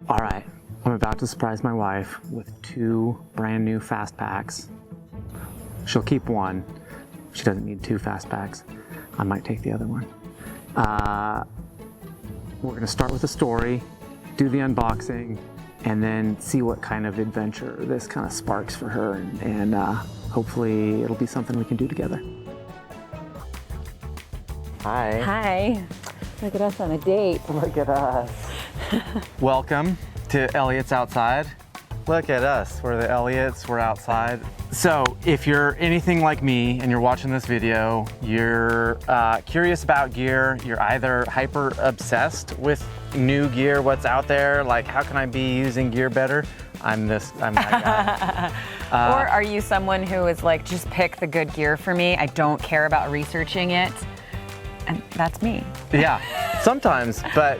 All right, I'm about to surprise my wife with 2 brand new Fastpacks. She'll keep one. She doesn't need 2 Fastpacks. I might take the other one. We're gonna start with a story, do the unboxing, and then see what kind of adventure this kind of sparks for her, and hopefully it'll be something we can do together. Hi. Hi. Look at us on a date. Look at us. Welcome to Elliot's Outside. Look at us, we're the Elliots, we're outside. So if you're anything like me and you're watching this video, you're curious about gear, you're either hyper obsessed with new gear, what's out there, like how can I be using gear better? I'm that guy. Or are you someone who is like, just pick the good gear for me, I don't care about researching it? And that's me. Yeah, sometimes, but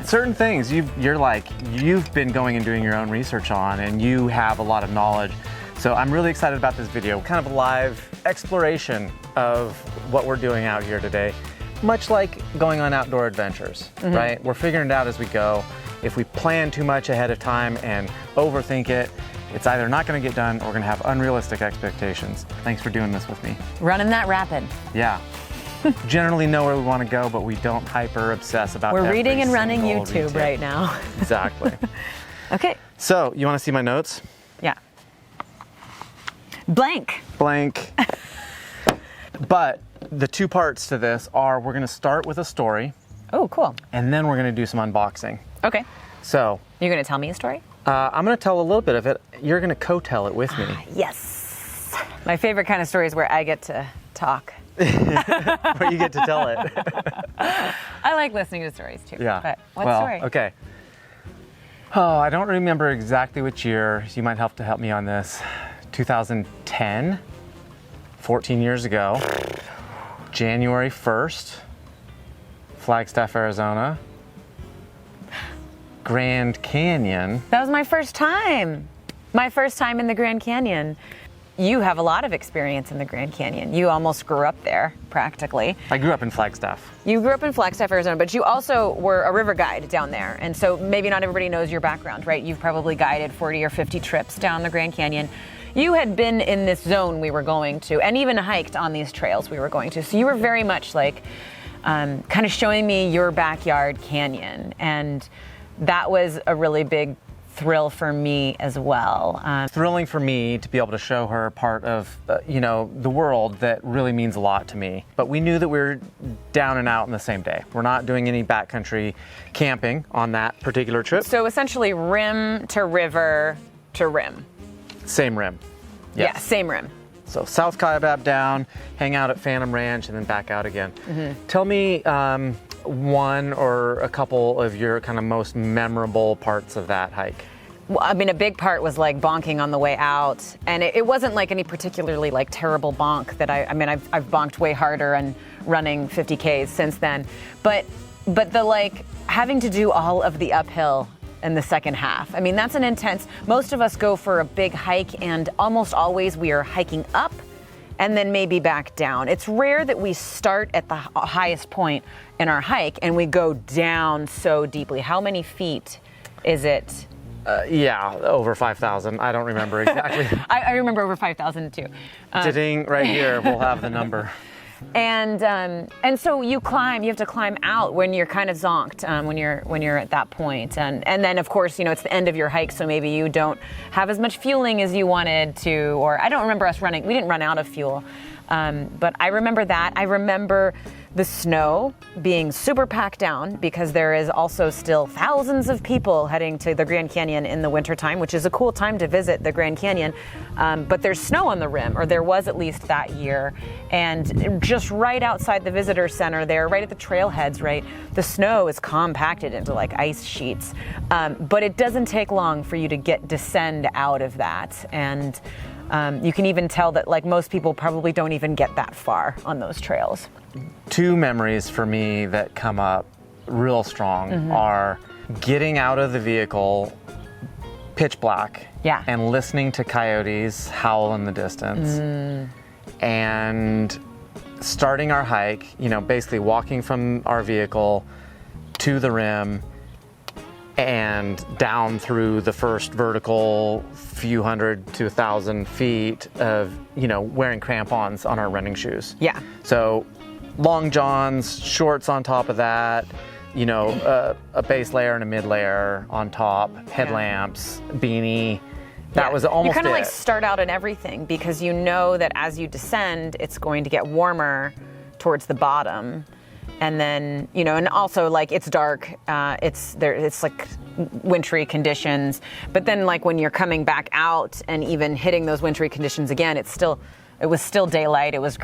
certain things you've been going and doing your own research on, and you have a lot of knowledge. So I'm really excited about this video, kind of a live exploration of what we're doing out here today, much like going on outdoor adventures, right? We're figuring it out as we go. If we plan too much ahead of time and overthink it, it's either not going to get done or we're going to have unrealistic expectations. Thanks for doing this with me. Running that rapid. Yeah. Generally know where we want to go, but we don't hyper obsess about We're reading and running single YouTube retail. right now. Exactly. Okay. So, you want to see my notes? Yeah. Blank. Blank. But the 2 parts to this are we're going to start with a story. Oh, cool. And then we're going to do some unboxing. Okay. So, You're going to tell me a story? I'm going to tell a little bit of it. You're going to co-tell it with me. Yes. My favorite kind of story is where I get to talk. Where you get to tell it. I like listening to stories too. Yeah. But what well, story? Okay. Oh, I don't remember exactly which year. You might have to help me on this. 2010, 14 years ago, January 1st, Flagstaff, Arizona, Grand Canyon. That was my first time. My first time in the Grand Canyon. You have a lot of experience in the Grand Canyon. You almost grew up there, practically. I grew up in Flagstaff. You grew up in Flagstaff, Arizona, but you also were a river guide down there. And so maybe not everybody knows your background, right? You've probably guided 40 or 50 trips down the Grand Canyon. You had been in this zone we were going to, and even hiked on these trails we were going to. So you were very much like kind of showing me your backyard canyon. And that was a really big thrill for me as well. Thrilling for me to be able to show her part of, the world that really means a lot to me. But we knew that we were down and out in the same day. We're not doing any backcountry camping on that particular trip. So essentially rim to river to rim. Same rim. Yes. Yeah, same rim. So South Kaibab down, hang out at Phantom Ranch, and then back out again. Tell me one or a couple of your kind of most memorable parts of that hike. Well, I mean, a big part was like bonking on the way out, and it wasn't like any particularly like terrible bonk that I've bonked way harder and running 50Ks since then, but the like having to do all of the uphill in the second half. I mean, that's an intense, most of us go for a big hike and almost always we are hiking up and then maybe back down. It's rare that we start at the highest point in our hike and we go down so deeply. How many feet is it? Yeah, over 5,000. I don't remember exactly. I remember over 5,000 too. Ding, right here, we'll have the number. And so you have to climb out when you're kind of zonked, when you're at that point. And then of course, it's the end of your hike, so maybe you don't have as much fueling as you wanted to, or I don't remember us running, we didn't run out of fuel. But I remember that. I remember the snow being super packed down because there is also still thousands of people heading to the Grand Canyon in the wintertime, which is a cool time to visit the Grand Canyon. But there's snow on the rim, or there was at least that year. And just right outside the visitor center there, right at the trailheads, right, the snow is compacted into like ice sheets. But it doesn't take long for you to descend out of that. And you can even tell that like most people probably don't even get that far on those trails. 2 memories for me that come up real strong are getting out of the vehicle pitch black and listening to coyotes howl in the distance and starting our hike, basically walking from our vehicle to the rim and down through the first vertical few hundred to 1,000 feet of, wearing crampons on our running shoes. Yeah. So long johns, shorts on top of that, a base layer and a mid layer on top, headlamps, beanie. That was almost You kind of like start out in everything because you know that as you descend, it's going to get warmer towards the bottom. And then, and also like it's dark, it's like wintry conditions. But then like when you're coming back out and even hitting those wintry conditions again, it was still daylight. It was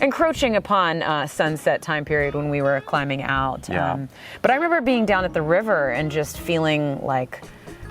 encroaching upon sunset time period when we were climbing out. Yeah. But I remember being down at the river and just feeling like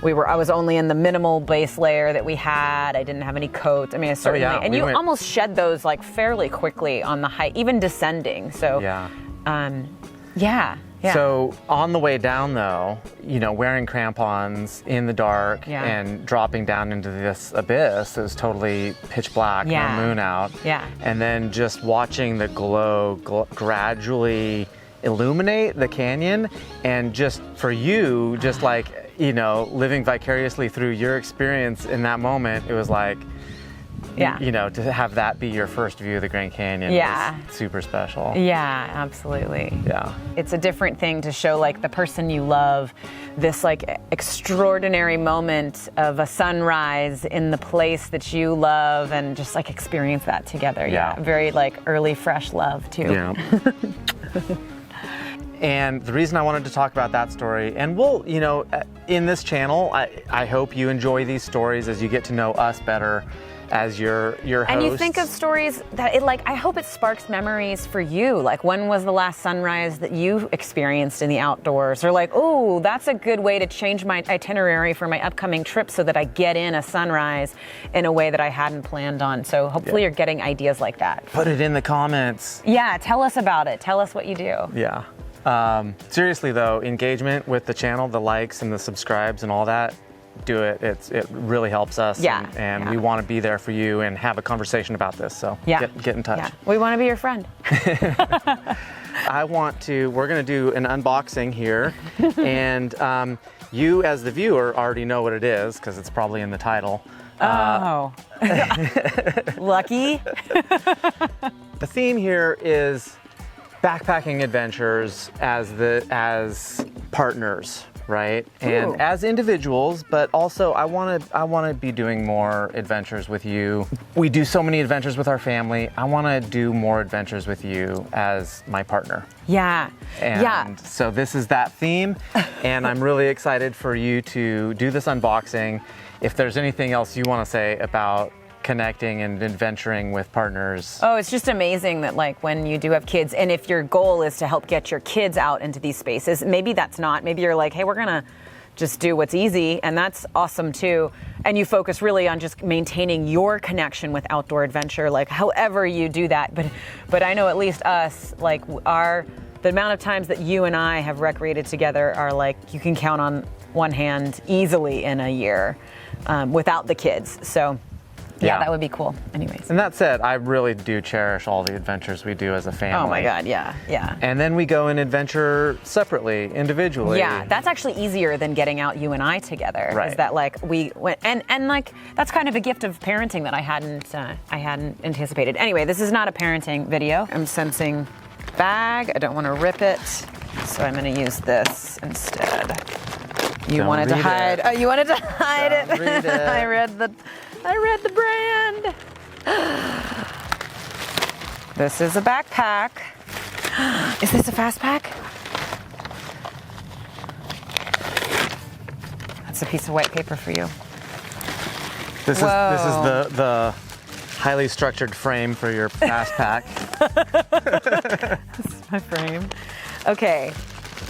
I was only in the minimal base layer that we had. I didn't have any coats. I mean, I certainly, and you almost shed those like fairly quickly on the hike, even descending. So, yeah. So on the way down though, wearing crampons in the dark and dropping down into this abyss, it was totally pitch black, no moon out. Yeah. And then just watching the glow gradually illuminate the canyon, and just for you, just like, living vicariously through your experience in that moment, it was like, to have that be your first view of the Grand Canyon was super special. Yeah, absolutely. Yeah. It's a different thing to show like the person you love this like extraordinary moment of a sunrise in the place that you love and just like experience that together. Yeah. Very like early, fresh love too. Yeah. And the reason I wanted to talk about that story, and we'll, in this channel, I hope you enjoy these stories as you get to know us better as your hosts. And you think of stories that I hope it sparks memories for you. Like, when was the last sunrise that you experienced in the outdoors? Or like, oh, that's a good way to change my itinerary for my upcoming trip so that I get in a sunrise in a way that I hadn't planned on. So hopefully you're getting ideas like that. Put it in the comments. Yeah, tell us about it. Tell us what you do. Yeah. Seriously though, engagement with the channel, the likes and the subscribes and all that, do it. It really helps us. Yeah. And we want to be there for you and have a conversation about this. So get in touch. Yeah. We want to be your friend. we're going to do an unboxing here. And you as the viewer already know what it is because it's probably in the title. Lucky. The theme here is backpacking adventures as partners, right? And as individuals, but also I want to be doing more adventures with you. We do so many adventures with our family. I want to do more adventures with you as my partner. Yeah. And so this is that theme, and I'm really excited for you to do this unboxing. If there's anything else you want to say about connecting and adventuring with partners. Oh, it's just amazing that like when you do have kids, and if your goal is to help get your kids out into these spaces, maybe that's not, maybe you're like, hey, we're gonna just do what's easy, and that's awesome too. And you focus really on just maintaining your connection with outdoor adventure, like however you do that. But I know at least us, like the amount of times that you and I have recreated together are like, you can count on one hand easily in a year without the kids. So yeah, that would be cool. Anyways. And that said, I really do cherish all the adventures we do as a family. Oh my God, yeah. And then we go and adventure separately, individually. Yeah, that's actually easier than getting out you and I together. Right. Is that like we went and like that's kind of a gift of parenting that I hadn't anticipated. Anyway, this is not a parenting video. I'm sensing bag. I don't want to rip it, so I'm going to use this instead. You wanted to hide. Oh, you wanted to hide it. Read it. I read the brand. This is a backpack. Is this a Fastpack? That's a piece of white paper for you. This is the highly structured frame for your Fastpack. This is my frame.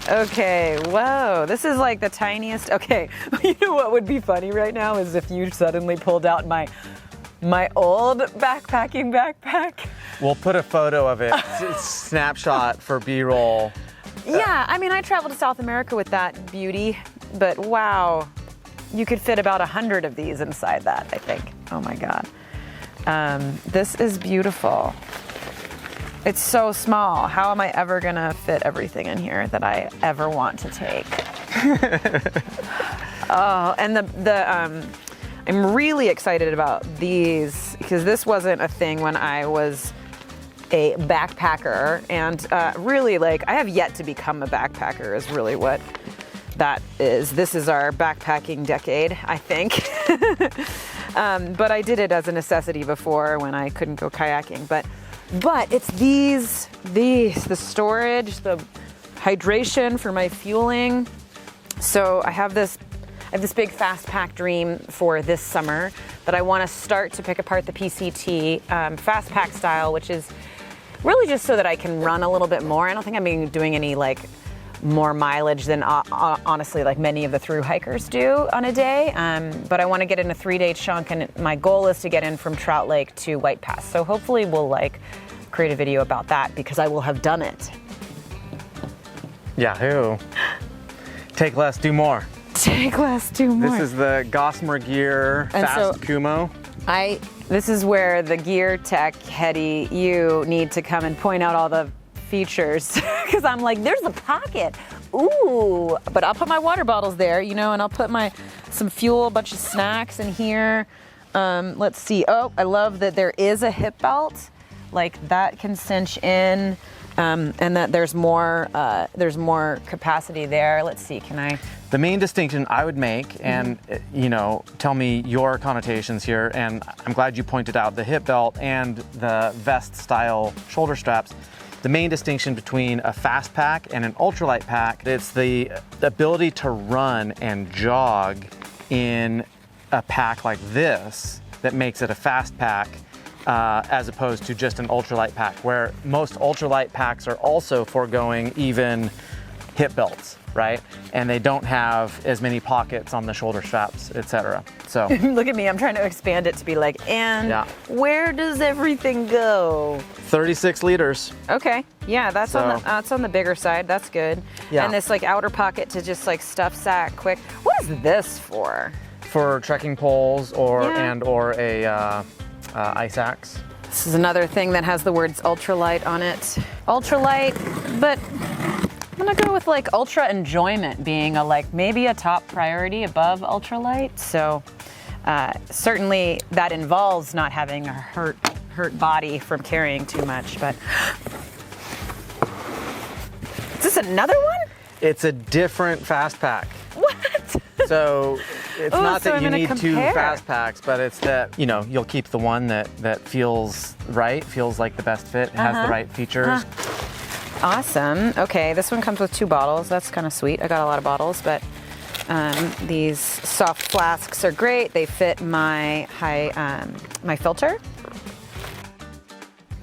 Okay, whoa, this is like the tiniest. Okay, you know what would be funny right now is if you suddenly pulled out my old backpacking backpack. We'll put a photo of it, snapshot for B-roll. Yeah, I mean, I traveled to South America with that beauty, but wow, you could fit about 100 of these inside that, I think. Oh my God. This is beautiful. It's so small. How am I ever gonna fit everything in here that I ever want to take? Oh, and I'm really excited about these because this wasn't a thing when I was a backpacker, and really, like, I have yet to become a backpacker is really what that is. This is our backpacking decade, I think. But I did it as a necessity before when I couldn't go kayaking. But it's these, the storage, the hydration for my fueling. So I have this big Fastpack dream for this summer that I want to start to pick apart the PCT Fastpack style, which is really just so that I can run a little bit more. I don't think I'm doing any like more mileage than honestly like many of the thru hikers do on a day. But I want to get in a 3-day chunk, and my goal is to get in from Trout Lake to White Pass. So hopefully we'll like create a video about that because I will have done it. Yahoo! Take less, do more. Take less, do more. This is the Gossamer Gear Kumo. This is where the gear tech heady you need to come and point out all the features because I'm like, there's a pocket. Ooh, but I'll put my water bottles there, you know, and I'll put some fuel, a bunch of snacks in here. Let's see. Oh, I love that there is a hip belt, like that can cinch in, and that there's more capacity there. Let's see. Can I? The main distinction I would make, and you know, tell me your connotations here, and I'm glad you pointed out the hip belt and the vest style shoulder straps. The main distinction between a fast pack and an ultralight pack, it's the ability to run and jog in a pack like this that makes it a fast pack, as opposed to just an ultralight pack, where most ultralight packs are also foregoing even hip belts, right? And they don't have as many pockets on the shoulder straps, etc. So look at me, I'm trying to expand it to be like, and where does everything go? 36 liters. Okay, yeah, that's on the bigger side. That's good. Yeah. And this like outer pocket to just like stuff sack quick. What is this for? For trekking poles or a ice axe. This is another thing that has the words ultralight on it. Ultralight, but I'm gonna go with like ultra enjoyment being maybe a top priority above ultralight. So certainly that involves not having a hurt body from carrying too much. But is this another one? It's a different fast pack. What? So it's not that you need two fast packs, but it's that, you know, you'll keep the one that feels right, feels like the best fit, has the right features. Awesome. Okay, this one comes with 2 bottles. That's kind of sweet. I got a lot of bottles, but these soft flasks are great. They fit my my filter.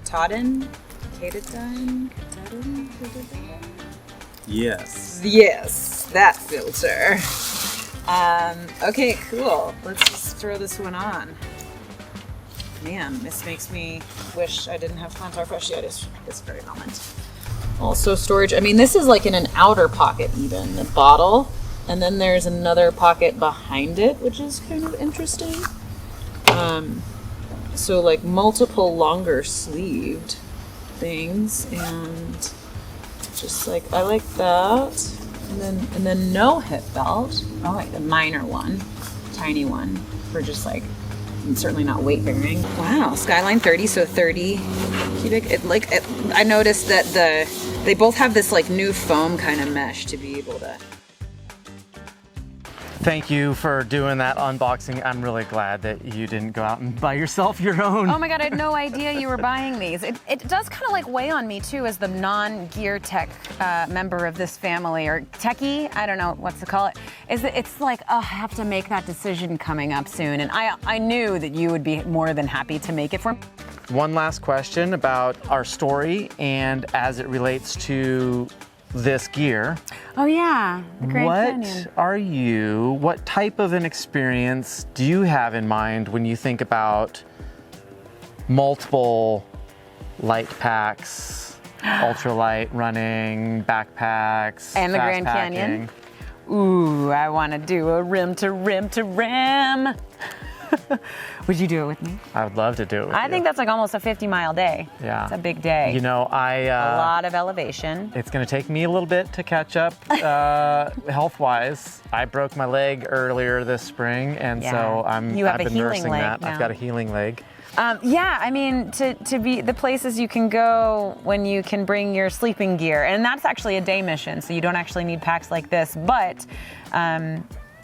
Katahdin? Yes. Yes, that filter. Okay, cool. Let's just throw this one on. Man, this makes me wish I didn't have plantar fasciitis this very moment. Also storage, I mean, this is like in an outer pocket even, the bottle. And then there's another pocket behind it, which is kind of interesting. So like multiple longer sleeved things, and just like, I like that. And then no hip belt. Oh wait, a minor one, tiny one for just like, certainly not weight bearing. Wow, Skyline 30, so 30 cubic. I noticed that they both have this like new foam kind of mesh to be able to. Thank you for doing that unboxing. I'm really glad that you didn't go out and buy yourself your own. Oh my God, I had no idea you were buying these. It does kind of like weigh on me too as the non-gear tech member of this family, or techie, I don't know what to call it. It's like, oh, I have to make that decision coming up soon. And I knew that you would be more than happy to make it for me. One last question about our story and as it relates to this gear. Oh yeah, the Grand Canyon. What type of an experience do you have in mind when you think about multiple light packs, ultralight running, backpacks, and the Grand Canyon? Ooh, I want to do a rim to rim to rim. Would you do it with me? I would love to do it with you. I think that's like almost a 50-mile day. Yeah. It's a big day. You know, a lot of elevation. It's going to take me a little bit to catch up health-wise. I broke my leg earlier this spring, and so I've been nursing that. I've got a healing leg. Yeah, I mean, to be the places you can go when you can bring your sleeping gear, and that's actually a day mission, so you don't actually need packs like this, but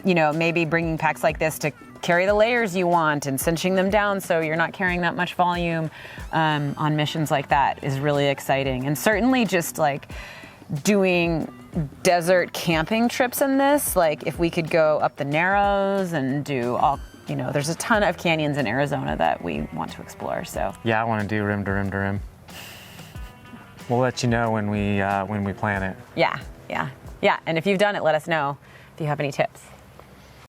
you know, maybe bringing packs like this to carry the layers you want and cinching them down so you're not carrying that much volume on missions like that is really exciting. And certainly just like doing desert camping trips in this, like if we could go up the Narrows and do all, you know, there's a ton of canyons in Arizona that we want to explore. So yeah, I want to do rim to rim to rim. We'll let you know when we plan it. Yeah. And if you've done it, let us know if you have any tips.